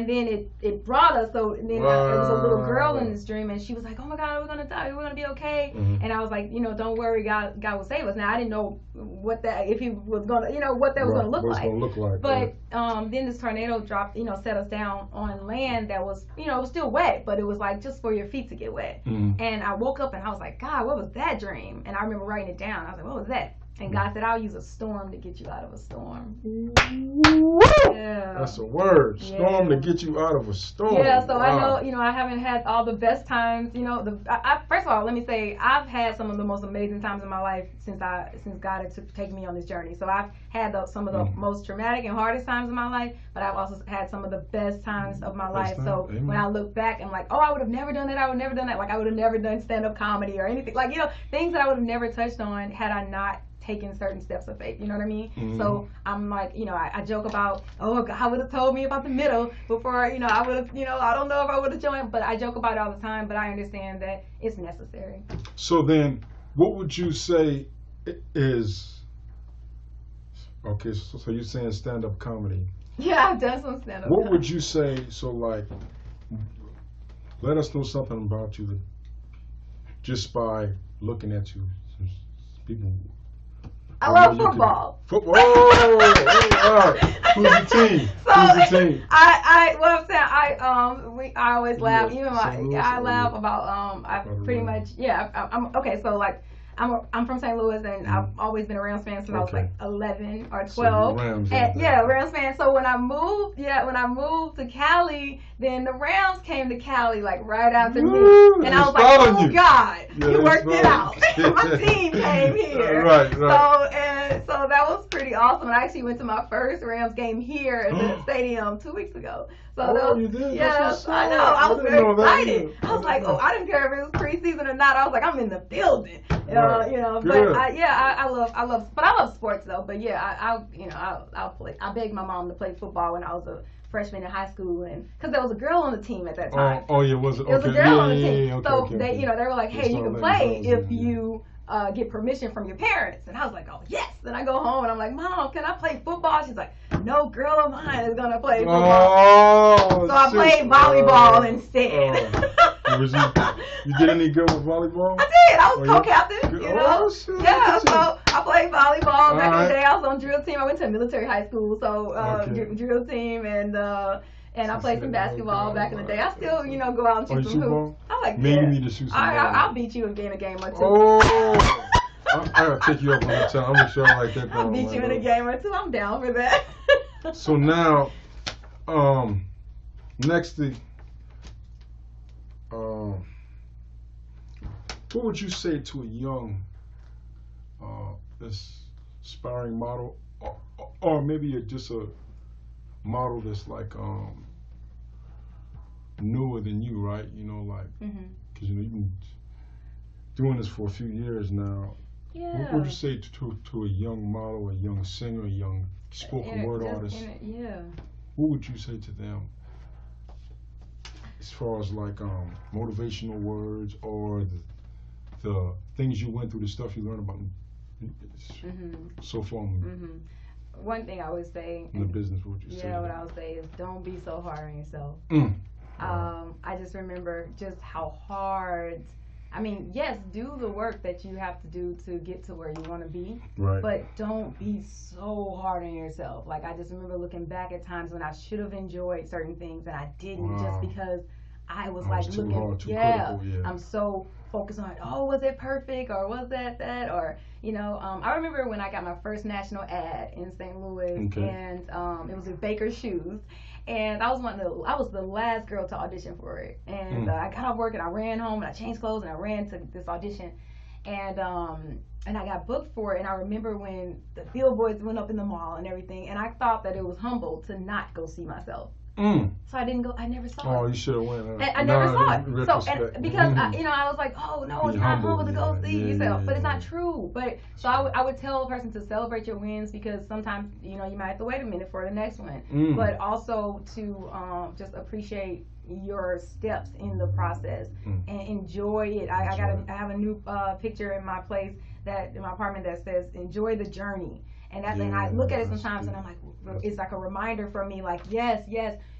then it brought us. So then there was a little girl in this dream, and she was like, "Oh my God, we're gonna die. We're gonna be okay." And I was like, don't worry, God will save us. Now I didn't know if He was gonna, what that was gonna look like. But then this tornado dropped, set us down on land that was, it was still wet, but it was like just for your feet to get wet. And I woke up and I was like, God, what was that dream? And I remember writing it down. I was like, what was that? And God said, I'll use a storm to get you out of a storm. Yeah. That's a word. Storm to get you out of a storm. Yeah, so I know, I haven't had all the best times. First of all, let me say, I've had some of the most amazing times in my life since God had taken me on this journey. So I've had some of the most traumatic and hardest times in my life, but I've also had some of the best times of my life. So when I look back, I'm like, oh, I would have never done that. Like I would have never done stand-up comedy or anything. Like, things that I would have never touched on had I not taking certain steps of faith, you know what I mean? So I'm like, I joke about, oh, God would have told me about the middle before, I would have, I don't know if I would have joined, but I joke about it all the time, but I understand that it's necessary. So then, what would you say is, okay, so you're saying stand-up comedy. Yeah, I've done some stand-up What would you say, so like, let us know something about you just by looking at you. People... I love football. Football. Oh, who's the team? Who's the team? I always laugh. Even I laugh about I pretty much I'm okay. So like I'm from St. Louis, and I've always been a Rams fan since I was like 11 or 12. So Rams fan. So when I moved to Cali, then the Rams came to Cali like right after me, and I was like, oh God, you worked it out. My team came here. Right. So that was pretty awesome. And I actually went to my first Rams game here at the stadium 2 weeks ago. So you did? Yes, I know. I was very excited. I was like, I didn't care if it was preseason or not. I was like, I'm in the building. But I love sports though. But I'll play. I begged my mom to play football when I was a freshman in high school, and because there was a girl on the team at that time. Was it? It was a girl on the team. They were like, hey, you can play if you get permission from your parents. And I was like, oh yes. Then I go home and I'm like, Mom, can I play football? She's like, no girl of mine is gonna play football. So I played volleyball instead. You did any good with volleyball? I did. I was co-captain. So I played volleyball back in the day. I was on drill team. I went to a military high school, so drill team, and I played some basketball back in the day. I still, go out and shoot some hoops. I like Maybe you need to shoot some I'll beat you in a game or two. Oh, I gotta take you up on that time. I'm gonna show you like that. I'll beat you in a game or two. I'm down for that. So now, next thing, what would you say to a young, aspiring model, or maybe just a model that's like newer than you, right? Because you've been doing this for a few years now. Yeah. What would you say to a young model, a young singer, a young spoken word artist? What would you say to them as far as like motivational words or the things you went through, the stuff you learned about so far. One thing I would say in the business, what you say? Yeah, what I would say is don't be so hard on yourself. I just remember just how hard. I mean, yes, do the work that you have to do to get to where you want to be, right. But don't be so hard on yourself. Like, I just remember looking back at times when I should have enjoyed certain things and I didn't, just because I was looking, critical, I'm so focused on, oh, was it perfect, or was that, or, you know, I remember when I got my first national ad in St. Louis, and it was with Baker's Shoes, and I was the last girl to audition for it, and I got off work and I ran home and I changed clothes and I ran to this audition, and I got booked for it. And I remember when the billboards went up in the mall and everything, and I thought that it was humble to not go see myself. So I didn't go. I never saw it. Oh, you should have went. I never saw it. So because I was like, oh no, it's not humble to go see yourself, but it's not true. But so I would tell a person to celebrate your wins, because sometimes you might have to wait a minute for the next one, but also to just appreciate your steps in the process and enjoy it. I have a new picture in my place in my apartment that says enjoy the journey. And and I look at it sometimes and I'm like, it's like a reminder for me, like, yes,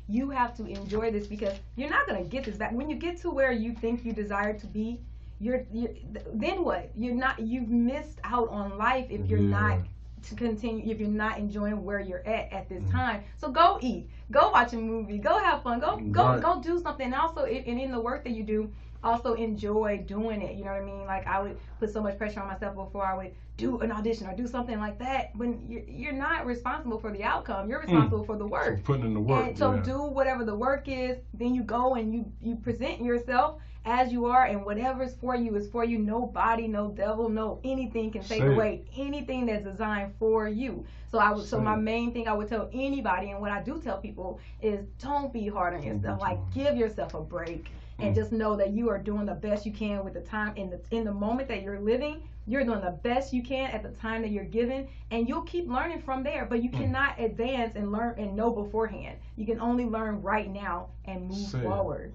you have to enjoy this, because you're not going to get this back. When you get to where you think you desire to be, then what? You've missed out on life if you're not to continue, if you're not enjoying where you're at this time. So go eat, go watch a movie, go have fun, go do something. And also, and in the work that you do, also enjoy doing it. You know what I mean? Like, I would put so much pressure on myself before I would do an audition or do something like that, when you're not responsible for the outcome. You're responsible for the work. For putting in the work. And so do whatever the work is. Then you go and you present yourself as you are, and whatever's for you is for you. Nobody, no devil, no anything can take away anything that's designed for you. So my main thing I would tell anybody, and what I do tell people, is don't be hard on yourself. Like, give yourself a break. And just know that you are doing the best you can with the time in the moment that you're living. You're doing the best you can at the time that you're given, and you'll keep learning from there. But you cannot advance and learn and know beforehand. You can only learn right now and move forward.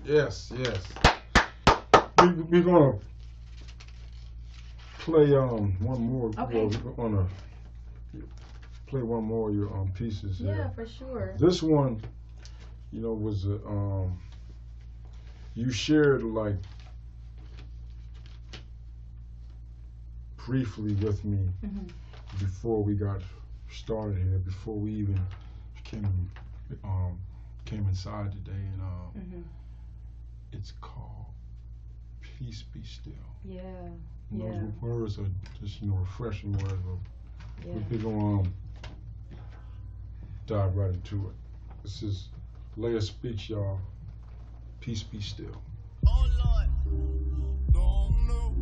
Yes. We're gonna play one more. Okay. We're gonna play one more of your pieces. Yeah, for sure. This one, was you shared, like, briefly with me before we got started here, before we even came inside today, and it's called "Peace Be Still." Yeah. Those words are just refreshing words. We're gonna dive right into it. This is LEYA Speaks, y'all. Peace be still. Oh Lord, don't know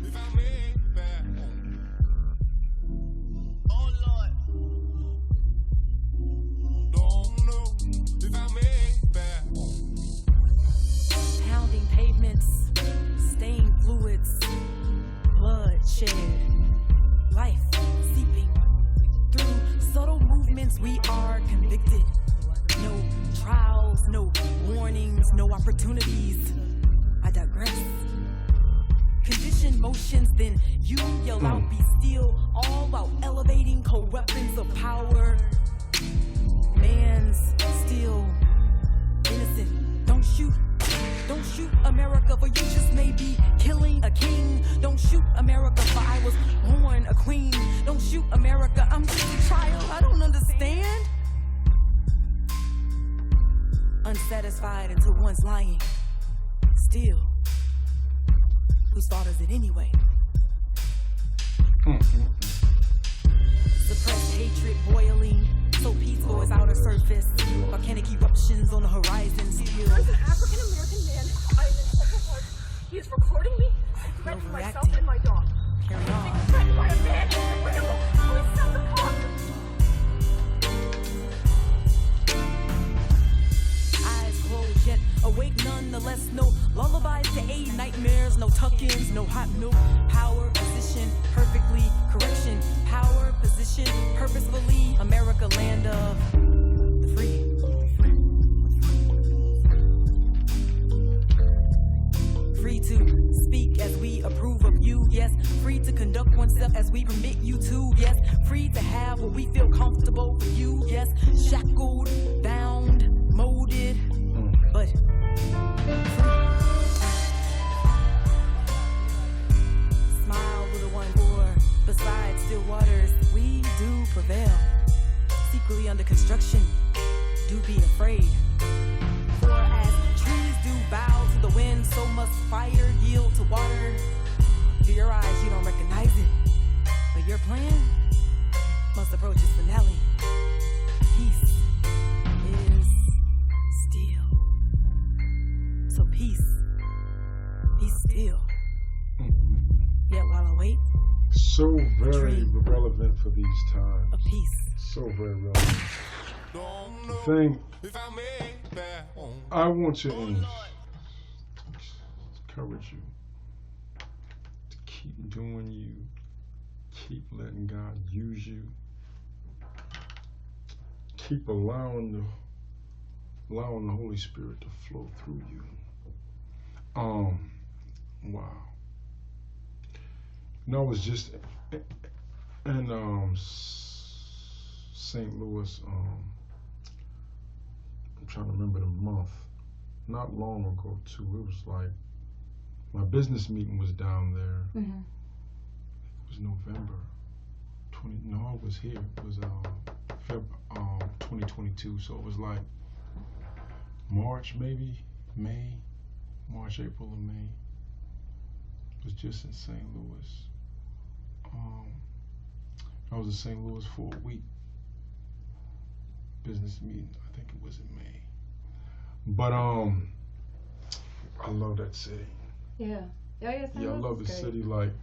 if I made it back home. Oh Lord, don't know if I made it back home. Pounding pavements, stained fluids, bloodshed, life seeping through subtle movements. We are convicted. No trials, no warnings, no opportunities. I digress. Conditioned motions, then you yell out, be still, all while elevating cold weapons of power. Man's still innocent. Don't shoot America, for you just may be killing a king. Don't shoot America, for I was born a queen. Don't shoot America, I'm just a child, I don't understand. Unsatisfied until one's lying. Still, whose fault is it anyway? Suppressed hatred boiling, so peaceful is outer surface. Volcanic eruptions on the horizon. Still, There's an African-American man. I am in Central Park. He is recording me and threatening myself and my dog. Carry I'm on. being threatened by a man. Please stop the car. Yet awake nonetheless, no lullabies to aid nightmares, no tuck-ins, no hot milk, power, position, perfectly, correction, power, position, purposefully, America, land of the free. Free to speak as we approve of you, yes, free to conduct oneself as we permit you to. Yes, free to have what we feel comfortable for you. Yes, shackled, bound, molded, but smile, little one, for besides still waters, we do prevail. Secretly under construction, do be afraid. For as trees do bow to the wind, so must fire yield to water. To your eyes, you don't recognize it, but your plan must approach its finale. Peace is still. So peace, be still. Yet while I wait, So very relevant for these times. a peace. So very relevant. Don't The know thing if I made back home. I want to encourage you to keep doing you, keep letting God use you, keep allowing the Holy Spirit to flow through you. Wow. No, I was just in St. Louis. I'm trying to remember the month. Not long ago, too. It was like my business meeting was down there. Mm-hmm. It was November 20. No, it was here. It was Feb 2022. So it was like March, maybe May, March, April, or May. It was just in St. Louis. I was in St. Louis for a week. Business meeting. I think it was in May. But I love that city. Yeah. Yeah, I love the city. Like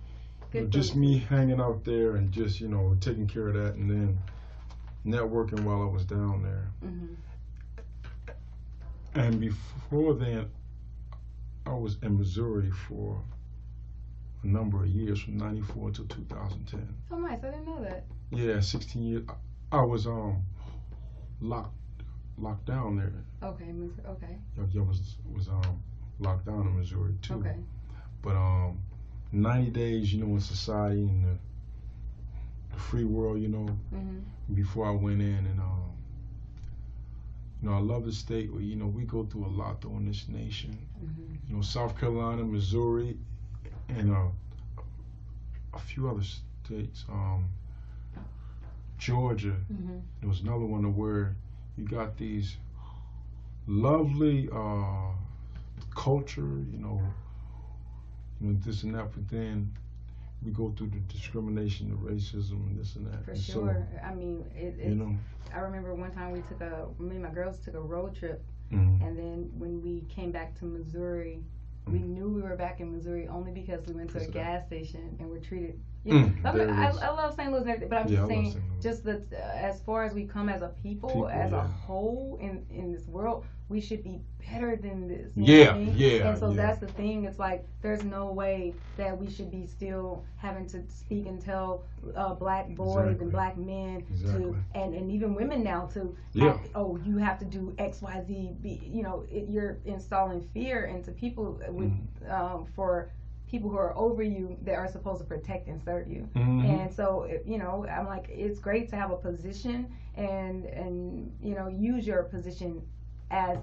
Good just for me hanging out there and just taking care of that, and then networking while I was down there. Mm-hmm. And before then, I was in Missouri for a number of years, from '94 to 2010. Oh, nice. I didn't know that. Yeah, 16 years. I was locked down there. Okay. Okay. I was locked down in Missouri too. Okay. But 90 days, in society and the free world, Mm-hmm. before I went in, and I love the state. We go through a lot though in this nation. Mm-hmm. South Carolina, Missouri, and a few other states. Georgia. Mm-hmm. There was another one where you got these lovely culture, this and that, but then we go through the discrimination, the racism, and this and that. For and sure. I mean, So, I remember one time me and my girls took a road trip, mhm. and then when we came back to Missouri, we knew we were back in Missouri only because we went to a gas station and were treated. I love St. Louis and everything, but I'm just saying, just that as far as we come as a people as a whole in this world, we should be better than this. You know what I mean? Yeah. And so that's the thing. It's like there's no way that we should be still having to speak and tell black boys and black men to and even women now to act, you have to do X, Y, Z. You're installing fear into people with for people who are over you that are supposed to protect and serve you. Mm-hmm. And so I'm like, it's great to have a position and use your position as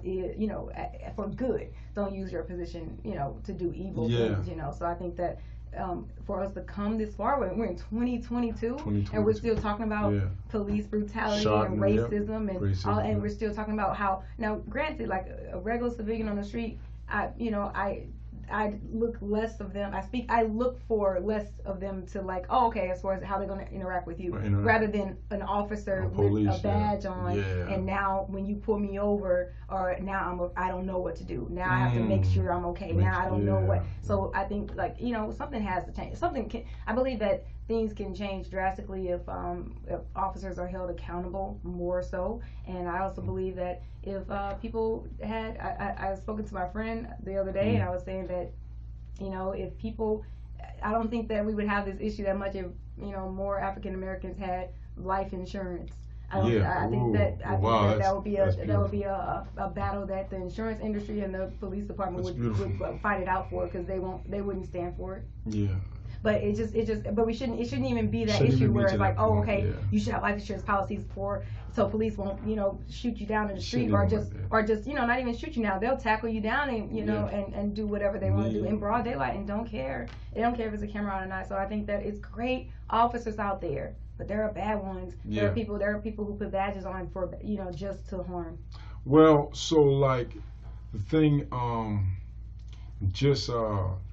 for good. Don't use your position to do evil things. So I think that for us to come this far, we're in 2022 and we're still talking about police brutality and racism and we're still talking about how, now granted, like a regular civilian on the street, I look less of them. I look for less of them to like, as far as how they're going to interact with you, rather than an officer with a badge on. And now when you pull me over, or now I don't know what to do. Now I have to make sure I'm okay. Now I don't know what. So I think something has to change. I believe that things can change drastically if officers are held accountable more so. And I also believe that if people had, I was spoken to my friend the other day, and I was saying that, if people, I don't think that we would have this issue that much if, more African Americans had life insurance. I think that would be a battle that the insurance industry and the police department would fight it out for, because they wouldn't stand for it. Yeah. But but it shouldn't even be that Shouldn't issue even be where to it's that like, oh, point, okay, yeah. you should have life insurance policies so police won't, shoot you down in the street, Shouldn't or even just, not even shoot you down. They'll tackle you down and, and do whatever they want to do in broad daylight and don't care. They don't care if it's a camera on or not. So I think that it's great officers out there, but there are bad ones. Yeah. There are people who put badges on for, just to harm. Well, so like the thing, just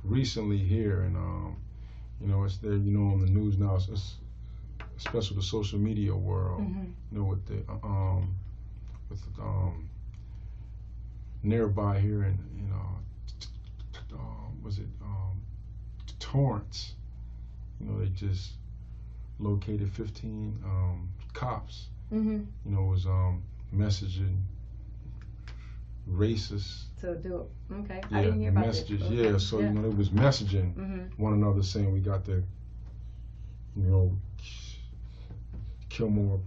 recently here, and it's there, on the news now. It's especially the social media world, with the nearby here in was it Torrance? They just located 15 cops. Was messaging racist to do it. Okay. I didn't hear about messages. this. Yeah, so Yeah. they was messaging one another saying we got to kill more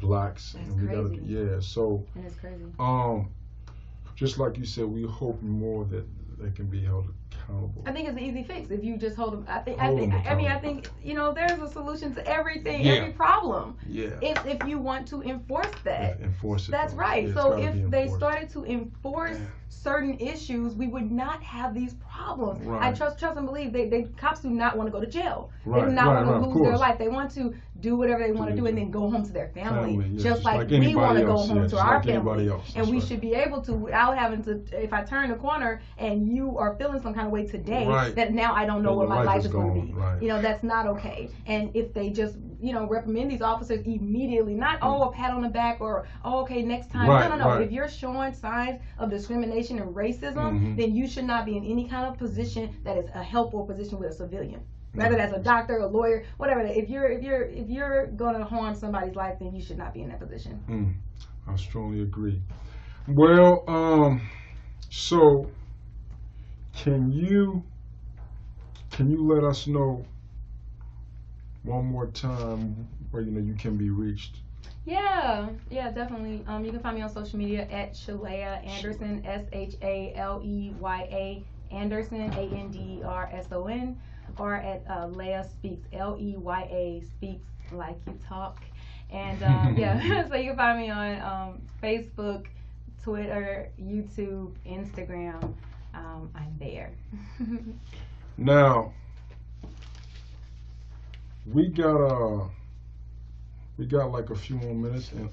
blacks. That's and we crazy. so And it's crazy. just like you said, we hope more that they can be held accountable. I think it's an easy fix if you just hold them. I think there's a solution to everything, Yeah. every problem. Yeah. It's if you want to enforce that. Enforce it. That's though. right. Yeah, So it's gotta be if they enforced. started to enforce certain issues, we would not have these problems. Right. I trust and believe they cops do not want to go to jail. They Right, do not right, want to right, of lose their course. life. They want to do whatever they want to do and then go home to their family. Yeah, just like we anybody want to go else. home Yeah, to just our like anybody family. else. And That's we right. should be able to, without having to, if I turn the corner and you are feeling some kind of way today, Right. that now I don't know Then what your my life life is is going to gone, be. right. That's not okay. And if they just, reprimand these officers immediately, not, a pat on the back or, okay, next time. Right, No. right. If you're showing signs of discrimination and racism, then you should not be in any kind of position that is a helpful position with a civilian. Whether that's a doctor, a lawyer, whatever. If you're gonna harm somebody's life, then you should not be in that position. I strongly agree. Well, so can you let us know one more time where you can be reached? Yeah, definitely. You can find me on social media at Shaleya Anderson, SHALEYA Anderson, ANDERSON, or at LEYA Speaks, LEYA Speaks Like You Talk. And so you can find me on Facebook, Twitter, YouTube, Instagram. I'm there. Now, we got like a few more minutes, and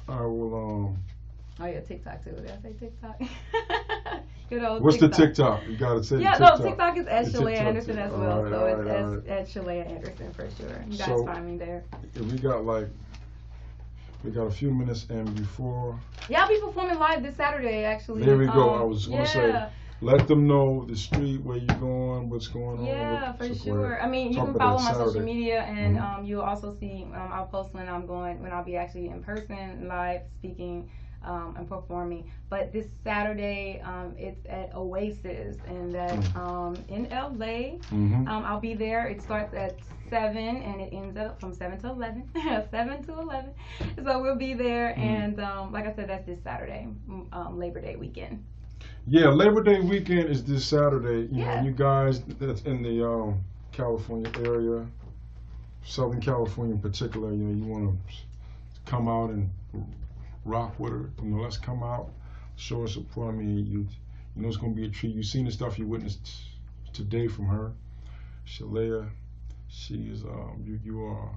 I will Oh yeah, TikTok too. Did I say TikTok? Good old What's TikTok. the TikTok? You gotta say Yeah, the TikTok. no, TikTok is at The Shaleya TikTok Anderson too. as All well. right, So all it's right, all right. at Shaleya Anderson for sure. You guys So- find me there. We got a few minutes, and before Yeah, I'll be performing live this Saturday actually. there we go. I was gonna say, yeah. let them know the street where you're going, what's going on. Yeah, what- for so sure. we're I mean, you talking can about follow it my social Saturday. media, and you'll also see I'll post when I'll be actually in person, live speaking, and performing. But this Saturday, it's at Oasis, and that's in LA. I'll be there. It starts at 7 and it ends up from 7 to 11. 7 to 11. So we'll be there, and like I said, that's this Saturday, Labor Day weekend. Yeah, Labor Day weekend is this Saturday. You Yeah. know, you guys that's in the California area, Southern California in particular, you want to come out and rock with her. Let's come out, show her support. I mean, it's going to be a treat. You've seen the stuff you witnessed today from her, Shaleya. She is, you are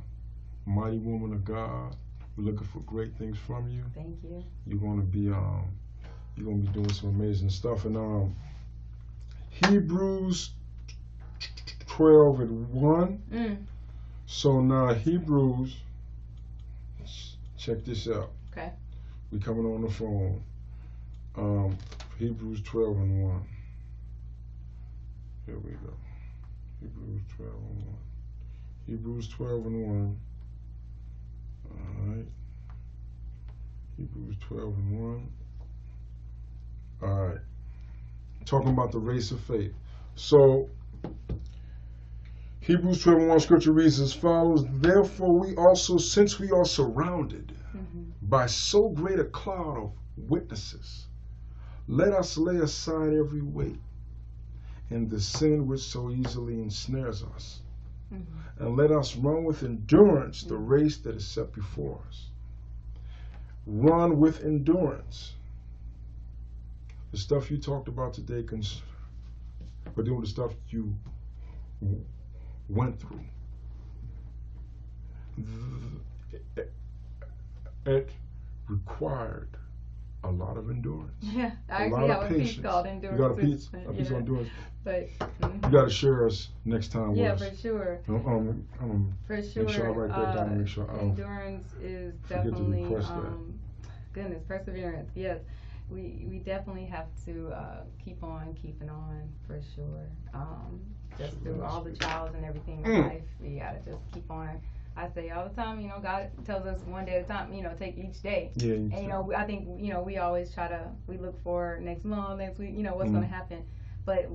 a mighty woman of God. We're looking for great things from you. Thank you. You're going to be doing some amazing stuff. And Hebrews 12:1. So now Hebrews, check this out. Okay. We coming on the phone. Hebrews 12:1. Here we go. Hebrews 12:1. Hebrews 12:1. All right. Hebrews 12:1. All right. Talking about the race of faith. So, Hebrews 12:1 scripture reads as follows: Therefore we also, since we are surrounded by so great a cloud of witnesses, let us lay aside every weight and the sin which so easily ensnares us. And let us run with endurance the race that is set before us. Run with endurance. The stuff you talked about today, but doing the stuff you went through. It required a lot of endurance. Yeah, I a actually lot have of a patience. piece called Endurance. You got a piece on endurance. But You got to share us next time. yeah, with us. for sure. For sure. Make sure I write that down. Make sure I don't endurance is forget to definitely request that. goodness, perseverance. Yes. We definitely have to keep on keeping on for sure. Just through all the trials and everything in life, we gotta just keep on. I say all the time, you know, God tells us one day at a time, you know, take each day. Yeah. And you know, I think, you know, we always we look for next month, next week, you know, what's gonna happen. But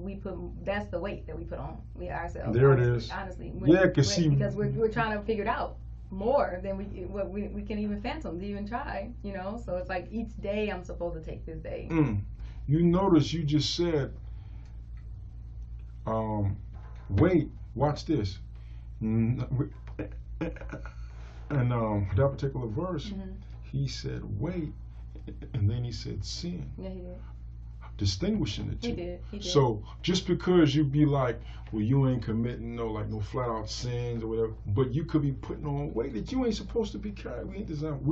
that's the weight that we put on ourselves. There honestly, it is. Honestly, because we're trying to figure it out more than we can even fathom to even try, you know. So it's like each day I'm supposed to take this day. You notice you just said, wait, watch this. And that particular verse, he said, wait, and then he said, sin. Yeah, he did. Distinguishing the two. He did. So just because you be like, well, you ain't committing no flat out sins or whatever, but you could be putting on weight that you ain't supposed to be carrying. We ain't designed.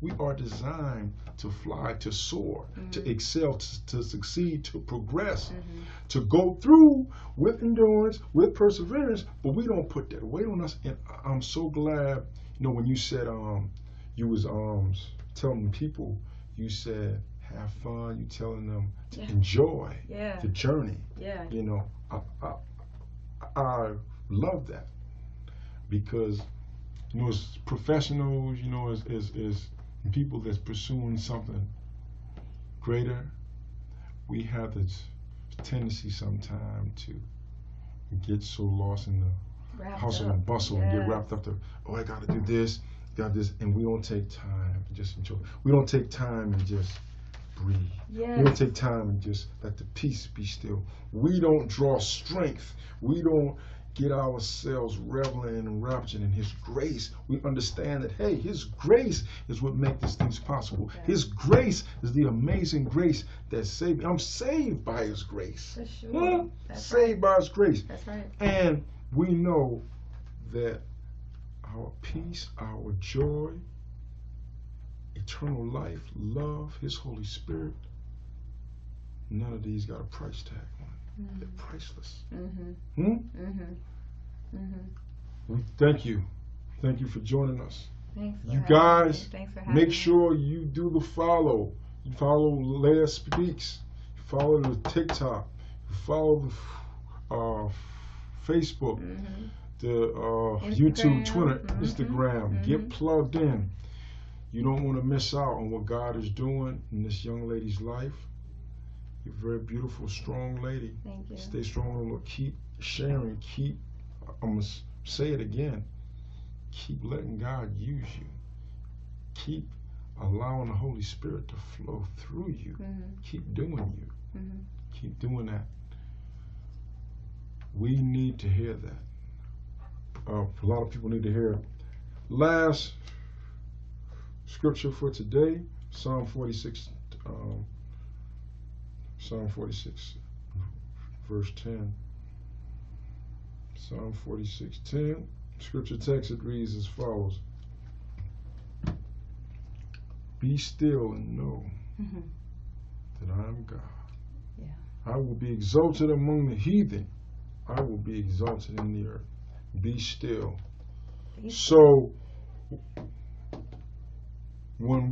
We are designed to fly, to soar, to excel, to succeed, to progress, to go through with endurance, with perseverance. But we don't put that weight on us. And I'm so glad, you know, when you said you was telling people, you said have fun. You telling them to enjoy the journey. Yeah. You know, I love that because, you know, as professionals, you know, as people that's pursuing something greater, we have this tendency sometimes to get so lost in the hustle and bustle and get wrapped up to, oh, I got to do this, got this, and we don't take time to just enjoy. We don't take time and just breathe. Yes. We don't take time and just let the peace be still. We don't draw strength. We don't get ourselves reveling and raptured in His grace. We understand that, hey, His grace is what makes these things possible. Okay. His grace is the amazing grace that saved me. I'm saved by His grace. For sure. That's saved by His grace. That's right. And we know that our peace, our joy, eternal life, love, His Holy Spirit, none of these got a price tag on it. They're priceless. We thank you. Thank you for joining us. Thanks for you guys, Thanks for having make me. sure you do the follow. You follow LEYA Speaks. You follow the TikTok. You follow the Facebook, the YouTube, Twitter, Instagram. Get plugged in. You don't want to miss out on what God is doing in this young lady's life. You're a very beautiful, strong lady. Thank you. Stay strong, Lord. Keep sharing. I'm going to say it again. Keep letting God use you. Keep allowing the Holy Spirit to flow through you. Keep doing you. Keep doing that. We need to hear that. A lot of people need to hear it. Last scripture for today, Psalm 46. Psalm 46, verse 10. Psalm 46:10. Scripture text, it reads as follows. Be still and know that I am God. Yeah. I will be exalted among the heathen. I will be exalted in the earth. Be still. So, when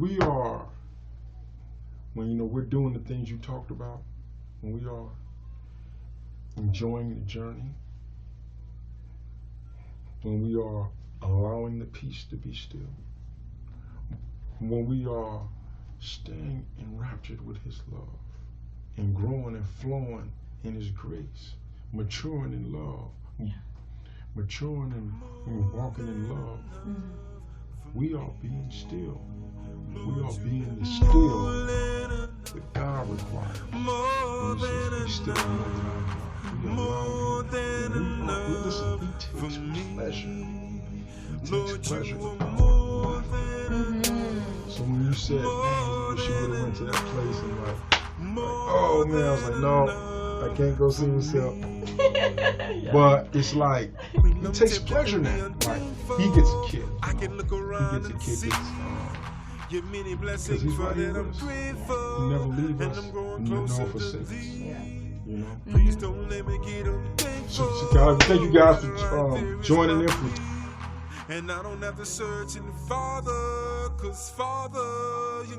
we're doing the things you talked about, when we are enjoying the journey, when we are allowing the peace to be still, when we are staying enraptured with His love and growing and flowing in His grace, maturing in love, maturing and walking in love, we are being still. We are being the still But God requires. More than He's still enough. More than enough for me. Lord, you are more than enough. So when you said, man, you wish you would have went to that place and like, oh man, I was like, no, I can't go see myself. But it's like, he takes pleasure now. Like, he gets a kick. I can look around and see your many blessings he's for right here that I'm with us. grateful. He never leave And us, I'm growing nor closer to forsake us. thee. You know? Please don't let me get unthankful. So God, thank you guys for joining in. And I don't have to search any farther, 'cause Father, you